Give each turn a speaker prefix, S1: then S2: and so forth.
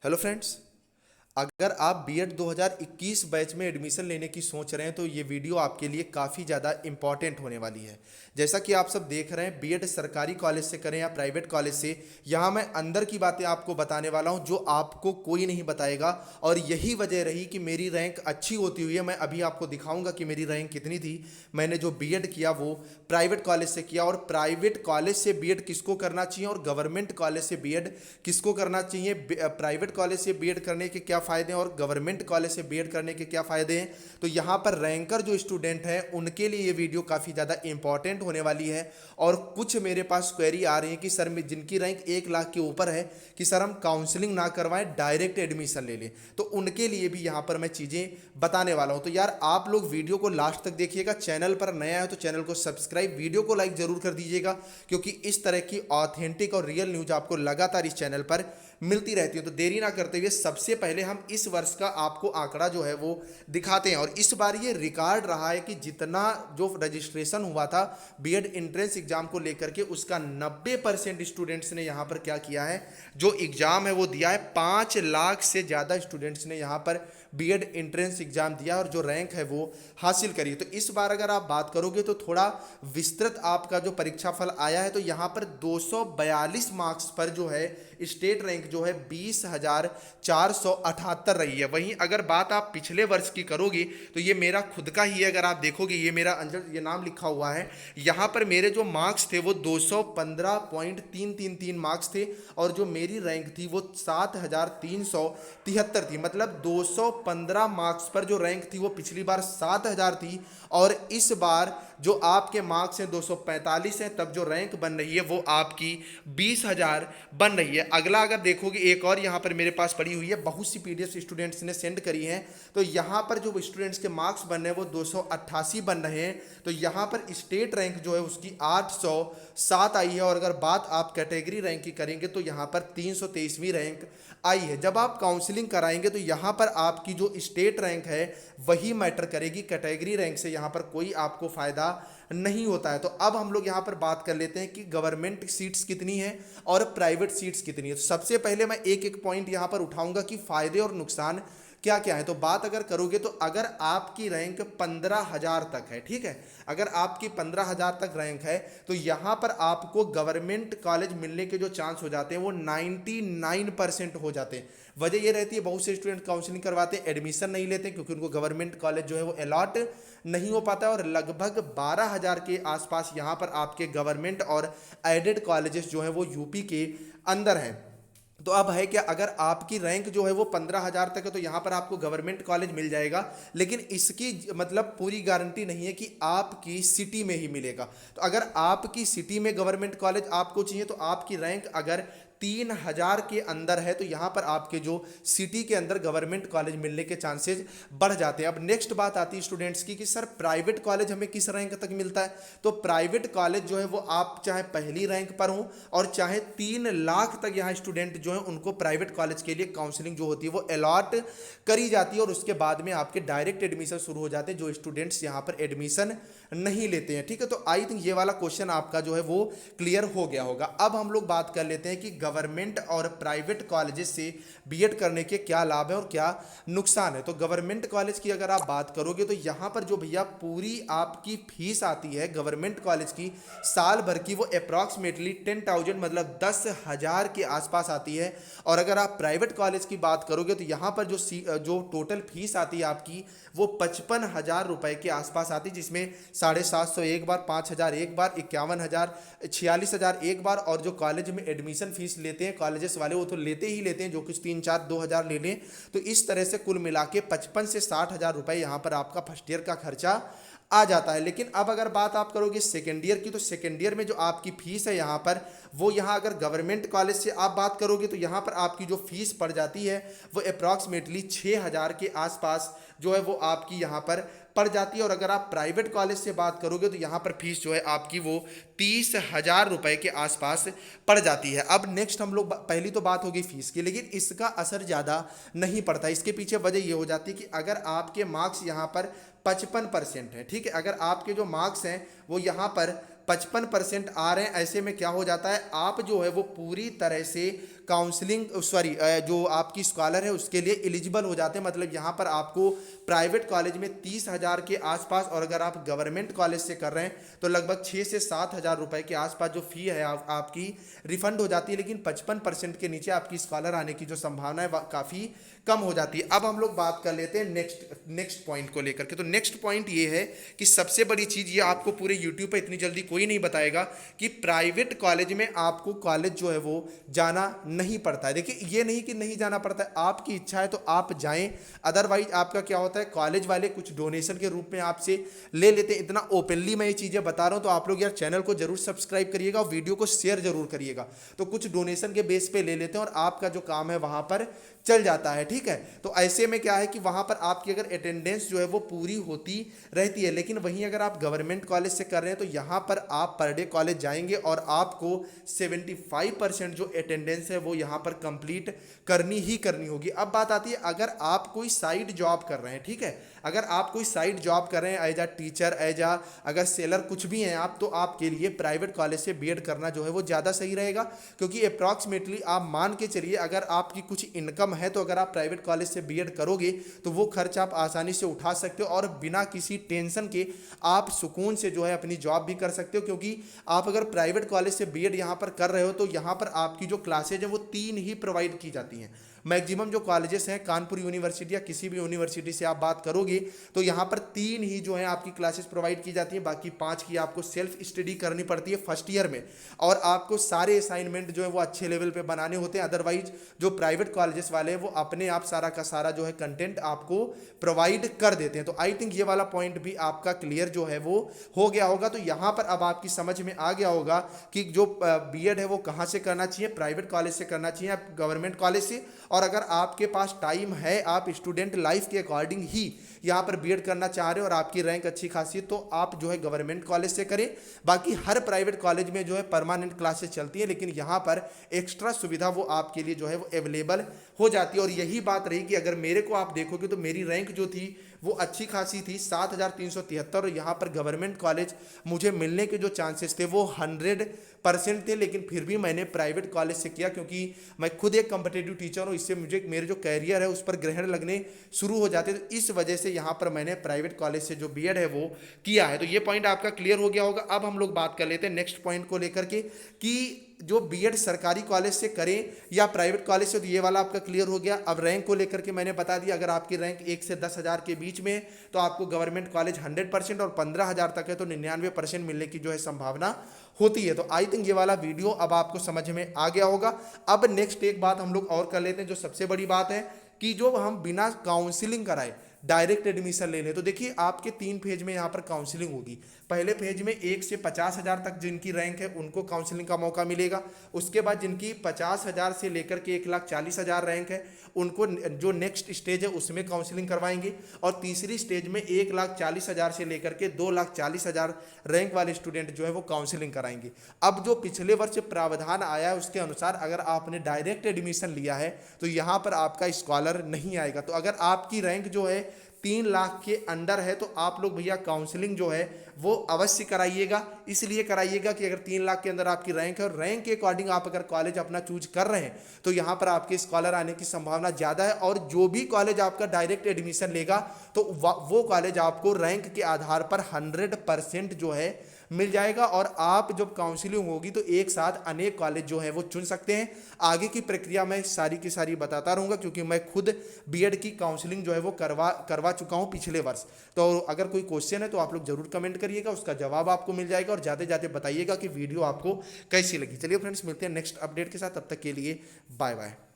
S1: Hello friends. अगर आप BEd 2021 batch में एडमिशन लेने की सोच रहे हैं तो ये वीडियो आपके लिए काफ़ी ज़्यादा इंपॉर्टेंट होने वाली है। जैसा कि आप सब देख रहे हैं, बीएड सरकारी कॉलेज से करें या प्राइवेट कॉलेज से, यहाँ मैं अंदर की बातें आपको बताने वाला हूँ जो आपको कोई नहीं बताएगा। और यही वजह रही कि मेरी रैंक अच्छी होती हुई है। मैं अभी आपको दिखाऊंगा कि मेरी रैंक कितनी थी। मैंने जो बीएड किया वो प्राइवेट कॉलेज से किया। और प्राइवेट कॉलेज से बीएड किसको करना चाहिए और गवर्नमेंट कॉलेज से बीएड किसको करना चाहिए, प्राइवेट कॉलेज से बीएड करने के क्या फ़ायदे हैं और गवर्नमेंट कॉलेज से बीएड करने के क्या फ़ायदे हैं। तो यहाँ पर रैंकर जो स्टूडेंट हैं उनके लिए ये वीडियो काफ़ी ज़्यादा इंपॉर्टेंट होने वाली है। और कुछ मेरे पास क्वेरी आ रही है कि सर जिनकी रैंक 1 लाख के ऊपर है कि सर हम काउंसलिंग ना करवाएं, डायरेक्ट एडमिशन ले लें। तो उनके लिए भी यहाँ पर मैं चीज़ें बताने वाला हूँ। तो यार आप लोग वीडियो को लास्ट तक देखिएगा। चैनल पर नया है तो चैनल को सब्सक्राइब, वीडियो को लाइक जरूर कर दीजिएगा, क्योंकि इस तरह की ऑथेंटिक और रियल न्यूज आपको लगातार इस चैनल पर मिलती रहती है। तो देरी ना करते हुए सबसे पहले हम इस वर्ष का आपको आंकड़ा जो है वो दिखाते हैं। और इस बार ये रिकॉर्ड रहा है कि जितना जो रजिस्ट्रेशन हुआ था बीएड एंट्रेंस एग्जाम को लेकर के, उसका 90% स्टूडेंट्स ने यहाँ पर क्या किया है, जो एग्जाम है वो दिया है। 5 लाख से ज़्यादा स्टूडेंट्स ने यहाँ पर बीएड एंट्रेंस एग्जाम दिया और जो रैंक है वो हासिल करी। तो इस बार अगर आप बात करोगे तो थोड़ा विस्तृत आपका जो परीक्षा फल आया है, तो यहाँ पर 242 मार्क्स पर जो है स्टेट रैंक जो है 20,478 रही है। वहीं अगर बात आप पिछले वर्ष की करोगे तो ये मेरा खुद का ही है। अगर आप देखोगे ये मेरा अंदर ये नाम लिखा हुआ है, यहाँ पर मेरे जो मार्क्स थे वो 215.333 मार्क्स थे और जो मेरी रैंक थी वो 7,373 थी। मतलब 215 मार्क्स पर जो रैंक थी वो पिछली बार 7,000 थी और इस बार जो आपके मार्क्स हैं 245 हैं, तब जो रैंक बन रही है वो आपकी 20,000 बन रही है। अगला अगर देखोगे एक और यहाँ पर मेरे पास पड़ी हुई है, बहुत सी पीडीएफ स्टूडेंट्स ने सेंड करी हैं। तो यहाँ पर जो स्टूडेंट्स के मार्क्स बन रहे हैं वो 288 बन रहे हैं। तो यहाँ पर स्टेट रैंक जो है उसकी 807 आई है। और अगर बात आप कैटेगरी रैंक की करेंगे तो यहाँ पर 323वीं रैंक आई है। जब आप काउंसलिंग कराएंगे तो यहाँ पर आपकी जो स्टेट रैंक है वही मैटर करेगी, कैटेगरी रैंक से यहाँ पर कोई आपको फायदा नहीं होता है। तो अब हम लोग यहाँ पर बात कर लेते हैं कि गवर्नमेंट सीट्स कितनी है और प्राइवेट सीट्स कितनी है। तो सबसे पहले मैं एक एक पॉइंट यहाँ पर उठाऊंगा कि फायदे और नुकसान क्या क्या है। तो बात अगर करोगे तो अगर आपकी रैंक 15,000 तक है, ठीक है, अगर आपकी 15,000 तक रैंक है तो यहाँ पर आपको गवर्नमेंट कॉलेज मिलने के जो चांस हो जाते हैं वो 99% हो जाते हैं। वजह ये रहती है बहुत से स्टूडेंट काउंसलिंग करवाते हैं, एडमिशन नहीं लेते क्योंकि उनको गवर्नमेंट कॉलेज जो है वो अलॉट नहीं हो पाता। और लगभग 12,000 के आसपास यहाँ पर आपके गवर्नमेंट और एडेड कॉलेजेस जो हैं वो यूपी के अंदर हैं। तो अब है क्या, अगर आपकी रैंक जो है वो 15,000 तक है तो यहाँ पर आपको गवर्नमेंट कॉलेज मिल जाएगा, लेकिन इसकी मतलब पूरी गारंटी नहीं है कि आपकी सिटी में ही मिलेगा। तो अगर आपकी सिटी में गवर्नमेंट कॉलेज आपको चाहिए तो आपकी रैंक अगर 3,000 के अंदर है तो यहाँ पर आपके जो सिटी के अंदर गवर्नमेंट कॉलेज मिलने के चांसेस बढ़ जाते हैं। अब नेक्स्ट बात आती है स्टूडेंट्स की कि सर प्राइवेट कॉलेज हमें किस रैंक तक मिलता है। तो प्राइवेट कॉलेज जो है वो आप चाहे पहली रैंक पर हो और चाहे 3 लाख तक यहाँ स्टूडेंट जो है उनको प्राइवेट कॉलेज के लिए काउंसलिंग जो होती है वो अलॉट करी जाती है और उसके बाद में आपके डायरेक्ट एडमिशन शुरू हो जाते हैं जो स्टूडेंट्स यहाँ पर एडमिशन नहीं लेते हैं। ठीक है, तो आई थिंक ये वाला क्वेश्चन आपका जो है वो क्लियर हो गया होगा। अब हम लोग बात कर लेते हैं कि गवर्नमेंट और प्राइवेट कॉलेजेस से बीएड करने के क्या लाभ है और क्या नुकसान है। तो गवर्नमेंट कॉलेज की अगर आप बात करोगे तो यहाँ पर जो भैया पूरी आपकी फीस आती है गवर्नमेंट कॉलेज की साल भर की, वो अप्रॉक्सीमेटली 10,000 मतलब 10,000 के आसपास आती है। और अगर आप प्राइवेट कॉलेज की बात करोगे तो यहाँ पर जो टोटल फीस आती है आपकी वो 55,000 रुपए के आसपास आती है, जिसमें 750 एक बार, 5,000 एक बार, 51,000, 46,000 एक बार। और जो कॉलेज में एडमिशन फीस लेते हैं कॉलेजेस वाले वो तो लेते ही लेते हैं, जो कुछ 3-4-2,000 ले लें। तो इस तरह से कुल मिला के 55 से 60,000 रुपए यहाँ पर आपका फर्स्ट ईयर का खर्चा आ जाता है। लेकिन अब अगर बात आप करोगे सेकेंड ईयर की, तो सेकेंड ईयर में जो आपकी फीस है यहाँ पर वो यहाँ अगर गवर्नमेंट कॉलेज से आप बात करोगे तो यहाँ पर आपकी जो फीस पड़ जाती है वो अप्रॉक्सीमेटली 6,000 के आसपास जो है वो आपकी यहाँ पर पड़ जाती है। और अगर आप प्राइवेट कॉलेज से बात करोगे तो यहाँ पर फीस जो है आपकी वो 30,000 रुपए के आसपास पड़ जाती है। अब नेक्स्ट हम लोग पहली तो बात होगी फीस की, लेकिन इसका असर ज़्यादा नहीं पड़ता। इसके पीछे वजह ये हो जाती है कि अगर आपके मार्क्स यहाँ पर 55% है, ठीक है, अगर आपके जो मार्क्स हैं वो यहाँ पर 55% आ रहे हैं, ऐसे में क्या हो जाता है, आप जो है वो पूरी तरह से काउंसलिंग सॉरी जो आपकी स्कॉलर है उसके लिए एलिजिबल हो जाते हैं। मतलब यहाँ पर आपको प्राइवेट कॉलेज में 30,000 के आसपास, और अगर आप गवर्नमेंट कॉलेज से कर रहे हैं तो लगभग 6 से 7,000 रुपए के आसपास जो फी है आपकी रिफंड हो जाती है। लेकिन 55% के नीचे आपकी स्कॉलर आने की जो संभावना है काफ़ी कम हो जाती है। अब हम लोग बात कर लेते हैं नेक्स्ट पॉइंट को लेकर के। तो नेक्स्ट पॉइंट ये है कि सबसे बड़ी चीज़ ये आपको पूरे यूट्यूब पे इतनी जल्दी कोई नहीं बताएगा कि प्राइवेट कॉलेज में आपको कॉलेज जो है वो जाना नहीं पड़ता है। देखिए, ये नहीं कि नहीं जाना पड़ता है, आपकी इच्छा है तो आप जाएं। अदरवाइज आपका क्या होता है, कॉलेज वाले कुछ डोनेशन के रूप में आपसे ले लेते हैं। इतना ओपनली मैं ये चीज़ें बता रहा हूँ तो आप लोग यार चैनल को जरूर सब्सक्राइब करिएगा और वीडियो को शेयर जरूर करिएगा। तो कुछ डोनेशन के बेस पे ले लेते हैं और आपका जो काम है वहाँ पर चल जाता है, ठीक है। तो ऐसे में क्या है कि वहाँ पर आपकी अगर अटेंडेंस जो है वो पूरी होती रहती है। लेकिन वहीं अगर आप गवर्नमेंट कॉलेज से कर रहे हैं तो यहाँ पर आप पर डे कॉलेज जाएंगे और आपको 75% जो अटेंडेंस है वो यहाँ पर कंप्लीट करनी ही करनी होगी। अब बात आती है अगर आप कोई साइड जॉब कर रहे हैं, ठीक है, अगर आप कोई साइड जॉब कर रहे हैं एज आ टीचर, एज आ अगर सेलर कुछ भी हैं आप, तो आपके लिए प्राइवेट कॉलेज से बीएड करना जो है वो ज़्यादा सही रहेगा। क्योंकि अप्रॉक्सीमेटली आप मान के चलिए अगर आपकी कुछ इनकम है तो अगर आप प्राइवेट कॉलेज से बीएड करोगे तो वो खर्च आप आसानी से उठा सकते हो और बिना किसी टेंशन के आप सुकून से जो है अपनी जॉब भी कर सकते हो। क्योंकि आप अगर प्राइवेट कॉलेज से बीएड यहाँ पर कर रहे हो तो यहाँ पर आपकी जो क्लासेज है वो 3 ही प्रोवाइड की जाती हैं। मैक्सिमम जो कॉलेजेस हैं, कानपुर यूनिवर्सिटी या किसी भी यूनिवर्सिटी से आप बात करोगे तो यहाँ पर 3 ही जो है आपकी क्लासेस प्रोवाइड की जाती हैं। बाकी 5 की आपको सेल्फ स्टडी करनी पड़ती है फर्स्ट ईयर में, और आपको सारे असाइनमेंट जो है वो अच्छे लेवल पे बनाने होते हैं। अदरवाइज जो प्राइवेट कॉलेजेस वाले हैं वो अपने आप सारा का सारा जो है कंटेंट आपको प्रोवाइड कर देते हैं। तो आई थिंक ये वाला पॉइंट भी आपका क्लियर जो है वो हो गया होगा। तो यहाँ पर अब आपकी समझ में आ गया होगा कि जो बीएड है वो कहाँ से करना चाहिए, प्राइवेट कॉलेज से करना चाहिए या गवर्नमेंट कॉलेज से। और अगर आपके पास टाइम है, आप स्टूडेंट लाइफ के अकॉर्डिंग ही यहाँ पर बीएड करना चाह रहे हो और आपकी रैंक अच्छी खासी, तो आप जो है गवर्नमेंट कॉलेज से करें। बाकी हर प्राइवेट कॉलेज में जो है परमानेंट क्लासेस चलती है, लेकिन यहाँ पर एक्स्ट्रा सुविधा वो आपके लिए जो है वो अवेलेबल हो जाती है। और यही बात रही कि अगर मेरे को आप देखोगे तो मेरी रैंक जो थी वो अच्छी खासी थी 7,373, और यहाँ पर गवर्नमेंट कॉलेज मुझे मिलने के जो चांसेस थे वो 100% थे। लेकिन फिर भी मैंने प्राइवेट कॉलेज से किया क्योंकि मैं खुद एक कॉम्पिटिटिव टीचर हूँ। इससे मुझे मेरे जो कैरियर है उस पर ग्रहण लगने शुरू हो जाते, तो इस वजह से यहाँ पर मैंने प्राइवेट कॉलेज से जो बीएड है वो किया है। तो ये पॉइंट आपका क्लियर हो गया होगा। अब हम लोग बात कर लेते हैं नेक्स्ट पॉइंट को लेकर के कि जो बीएड सरकारी कॉलेज से करें या प्राइवेट कॉलेज से, तो ये वाला आपका क्लियर हो गया। अब रैंक को लेकर के मैंने बता दिया, अगर आपकी रैंक 1 से 10,000 के बीच में है तो आपको गवर्नमेंट कॉलेज 100%, और 15,000 तक है तो 99% मिलने की जो है संभावना होती है। तो आई थिंक ये वाला वीडियो अब आपको समझ में आ गया होगा। अब नेक्स्ट एक बात हम लोग और कर लेते हैं, जो सबसे बड़ी बात है कि जो हम बिना काउंसिलिंग कराए डायरेक्ट एडमिशन ले लें। तो देखिए, आपके 3 फेज में यहाँ पर काउंसलिंग होगी। पहले फेज में 1 से 50,000 तक जिनकी रैंक है उनको काउंसलिंग का मौका मिलेगा। उसके बाद जिनकी 50,000 से लेकर के 1,40,000 रैंक है उनको जो नेक्स्ट स्टेज है उसमें काउंसलिंग करवाएंगे। और तीसरी स्टेज में 1,40,000 से लेकर के 2,40,000 रैंक वाले स्टूडेंट जो है वो काउंसलिंग कराएंगे। अब जो पिछले वर्ष प्रावधान आया है उसके अनुसार अगर आपने डायरेक्ट एडमिशन लिया है तो यहाँ पर आपका स्कॉलर नहीं आएगा। तो अगर आपकी रैंक जो है 3 लाख के अंडर है तो आप लोग भैया काउंसलिंग जो है वो अवश्य कराइएगा। इसलिए कराइएगा कि अगर 3 लाख के अंदर आपकी रैंक है और रैंक के अकॉर्डिंग आप अगर कॉलेज अपना चूज कर रहे हैं तो यहाँ पर आपके स्कॉलर आने की संभावना ज़्यादा है। और जो भी कॉलेज आपका डायरेक्ट एडमिशन लेगा तो वो कॉलेज आपको रैंक के आधार पर 100% जो है मिल जाएगा। और आप जब काउंसलिंग होगी तो एक साथ अनेक कॉलेज जो है वो चुन सकते हैं। आगे की प्रक्रिया मैं सारी की सारी बताता रहूँगा क्योंकि मैं खुद बीएड की काउंसलिंग जो है वो करवा चुका हूँ पिछले वर्ष। तो अगर कोई क्वेश्चन है तो आप लोग जरूर कमेंट करिएगा, उसका जवाब आपको मिल जाएगा। और जाते जाते बताइएगा कि वीडियो आपको कैसी लगी। चलिए फ्रेंड्स, मिलते हैं नेक्स्ट अपडेट के साथ, तब तक के लिए बाय बाय।